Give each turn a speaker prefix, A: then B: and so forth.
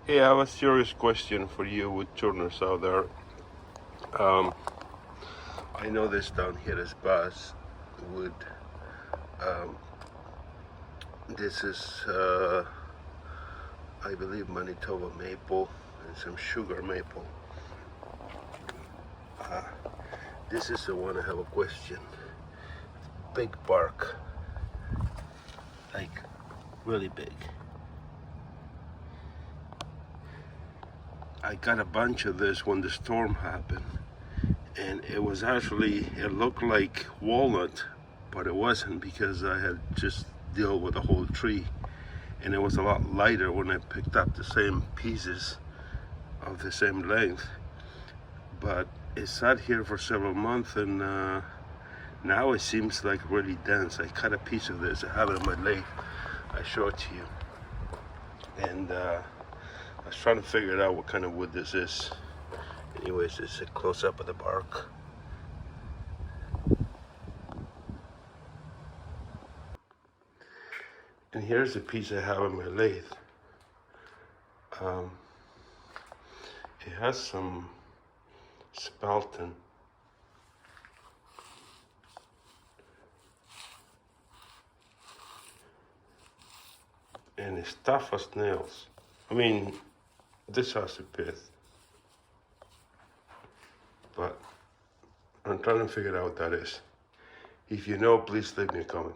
A: Hey, I have a serious question for you woodturners out there. Um, I know this down here is bass wood. Um, this is, I believe, Manitoba maple and some sugar maple. Uh, this is the one I have a question. Big bark, like really big. I got a bunch of this when the storm happened, and it was actually, it looked like walnut, but it wasn't, because I had just dealt with the whole tree, and it was a lot lighter when I picked up the same pieces of the same length. But it sat here for several months, and now it seems like really dense. I cut a piece of this, I have it on my lathe, I show it to you, and I was trying to figure out what kind of wood this is. Anyways, this is a close-up of the bark. And here's the piece I have on my lathe. It has some spalten. And it's tough as nails. I mean, this has a pith. But I'm trying to figure out what that is. If you know, please leave me a comment.